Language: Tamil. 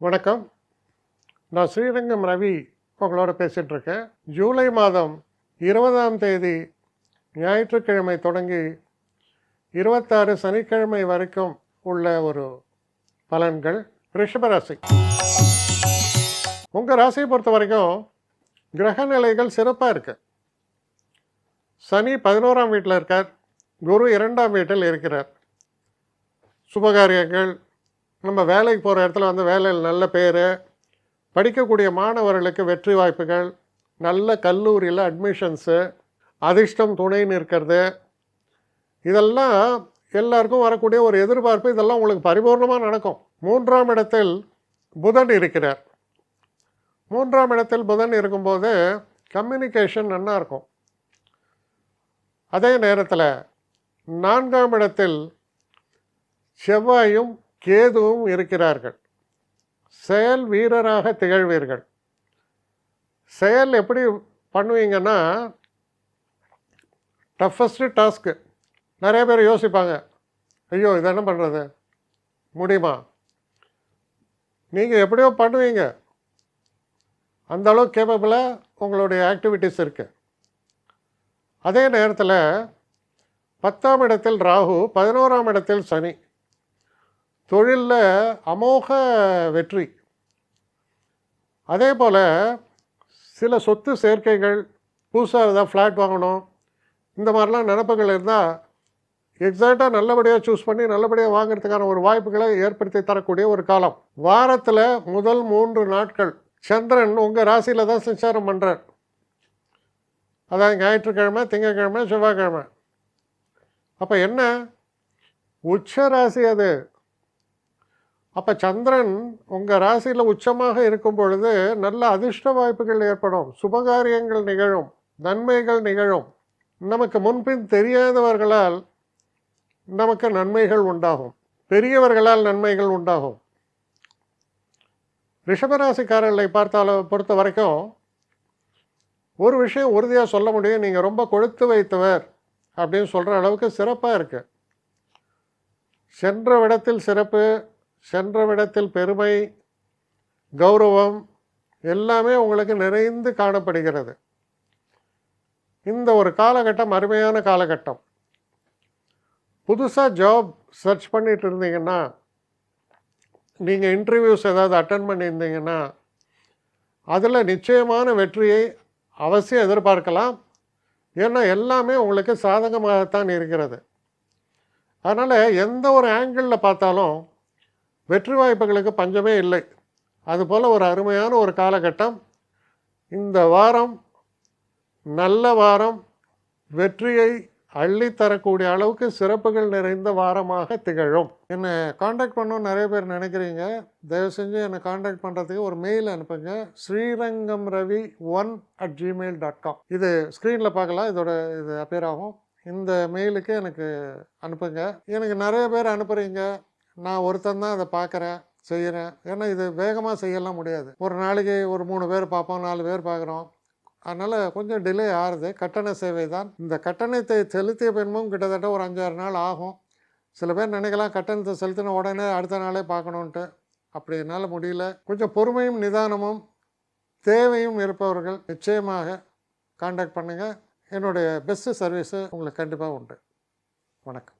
வணக்கம். நான் ஸ்ரீரங்கம் ரவி உங்களோட பேசிகிட்டு இருக்கேன். ஜூலை மாதம் 20ஆம் தேதி ஞாயிற்றுக்கிழமை தொடங்கி 26 சனிக்கிழமை வரைக்கும் உள்ள ஒரு பலன்கள். ரிஷபராசி. உங்கள் ராசியை பொறுத்த வரைக்கும் கிரக நிலைகள் சிறப்பாக இருக்கு. சனி 11ஆம் வீட்டில் இருக்கார், குரு 2ஆம் வீட்டில் இருக்கிறார். சுபகாரியங்கள், நம்ம வேலைக்கு போகிற இடத்துல வேலையில் நல்ல பேர், படிக்கக்கூடிய மாணவர்களுக்கு வெற்றி வாய்ப்புகள், நல்ல கல்லூரியில் அட்மிஷன்ஸு, அதிர்ஷ்டம் துணைன்னு இருக்கிறது, இதெல்லாம் எல்லாருக்கும் வரக்கூடிய ஒரு எதிர்பார்ப்பு. இதெல்லாம் உங்களுக்கு பரிபூர்ணமாக நடக்கும். 3ஆம் இடத்தில் புதன் இருக்கிறார். 3ஆம் இடத்தில் புதன் இருக்கும்போது கம்யூனிகேஷன் நல்லா இருக்கும். அதே நேரத்தில் 4ஆம் இடத்தில் செவ்வாயும் கேதுவும் இருக்கிறார்கள். செயல் வீரராக திகழ்வீர்கள். செயல் எப்படி பண்ணுவீங்கன்னா, டஃபஸ்ட்டு டாஸ்க்கு. நிறைய பேர் யோசிப்பாங்க, ஐயோ இது என்ன பண்ணுறது, முடியுமா? நீங்கள் எப்படியோ பண்ணுவீங்க. அந்த அளவுக்கு கேப்பபிளாக உங்களுடைய ஆக்டிவிட்டீஸ் இருக்குது. அதே நேரத்தில் 10ஆம் இடத்தில் ராகு, 11ஆம் இடத்தில் சனி. தொழிலில் அமோக வெற்றி. அதே போல் சில சொத்து சேர்க்கைகள், புதுசாக ஏதாவது ஃப்ளாட் வாங்கணும், இந்த மாதிரிலாம் நினப்புகள் இருந்தால் எக்ஸாக்டாக நல்லபடியாக சூஸ் பண்ணி நல்லபடியாக வாங்கிறதுக்கான ஒரு வாய்ப்புகளை ஏற்படுத்தி தரக்கூடிய ஒரு காலம். வாரத்தில் முதல் 3 நாட்கள் சந்திரன் உங்கள் ராசியில் தான் சஞ்சாரம் பண்ணுறார். அதாவது ஞாயிற்றுக்கிழமை, திங்கட்கிழமை, செவ்வாய்க்கிழமை. அப்போ என்ன, உச்ச ராசி அது. அப்போ சந்திரன் உங்கள் ராசியில் உச்சமாக இருக்கும் பொழுது நல்ல அதிர்ஷ்ட வாய்ப்புகள் ஏற்படும், சுபகாரியங்கள் நிகழும், நன்மைகள் நிகழும். நமக்கு முன்பின் தெரியாதவர்களால் நமக்கு நன்மைகள் உண்டாகும், பெரியவர்களால் நன்மைகள் உண்டாகும். ரிஷபராசிக்காரர்களை பொறுத்த வரைக்கும் ஒரு விஷயம் உறுதியாக சொல்ல முடியும், நீங்கள் ரொம்ப கொழுத்து வைத்தவர் அப்படின்னு சொல்கிற அளவுக்கு சிறப்பாக இருக்குது. சென்ற விடத்தில் சிறப்பு, சென்ற விடத்தில் பெருமை, கௌரவம் எல்லாமே உங்களுக்கு நிறைந்து காணப்படுகிறது. இந்த ஒரு காலகட்டம் அருமையான காலகட்டம். புதுசாக ஜாப் சர்ச் பண்ணிட்டு இருந்தீங்கன்னா, நீங்கள் இன்டர்வியூஸ் ஏதாவது அட்டன் பண்ணியிருந்தீங்கன்னா அதில் நிச்சயமான வெற்றியை அவசியம் எதிர்பார்க்கலாம். ஏன்னா எல்லாமே உங்களுக்கு சாதகமாகத்தான் இருக்கிறது. அதனால் எந்த ஒரு ஆங்கிளில் பார்த்தாலும் வெற்றி வாய்ப்புகளுக்கு பஞ்சமே இல்லை. அதுபோல் ஒரு அருமையான ஒரு காலகட்டம். இந்த வாரம் நல்ல வாரம், வெற்றியை அள்ளித்தரக்கூடிய அளவுக்கு சிறப்புகள் நிறைந்த வாரமாக திகழும். என்னை காண்டாக்ட் பண்ணணும்னு நிறைய பேர் நினைக்கிறீங்க. தயவு செஞ்சு என்னை காண்டாக்ட் பண்ணுறதுக்கு ஒரு மெயில் அனுப்புங்க, srirangamravi1@gmail.com. இது ஸ்க்ரீனில் பார்க்கலாம், இது அப்பியர் ஆகும். இந்த மெயிலுக்கு எனக்கு அனுப்புங்க. எனக்கு நிறைய பேர் அனுப்புகிறீங்க, நான் ஒருத்தன் தான் அதை பார்க்குறேன், செய்கிறேன். ஏன்னா இது வேகமாக செய்யலாம் முடியாது. ஒரு நாளைக்கு ஒரு 3 பேர் பார்ப்போம், 4 பேர் பார்க்குறோம். அதனால் கொஞ்சம் டிலே ஆகுது. கட்டண சேவை தான். இந்த கட்டணத்தை செலுத்திய பின்பும் கிட்டத்தட்ட ஒரு 5-6 நாள் ஆகும். சில பேர் நினைக்கலாம் கட்டணத்தை செலுத்தின உடனே அடுத்த நாளே பார்க்கணுன்ட்டு. அப்படி என்னால் முடியல. கொஞ்சம் பொறுமையும் நிதானமும் தேவையும் இருப்பவர்கள் நிச்சயமாக காண்டாக்ட் பண்ணுங்கள். என்னுடைய பெஸ்ட்டு சர்வீஸு உங்களுக்கு கண்டிப்பாக உண்டு. வணக்கம்.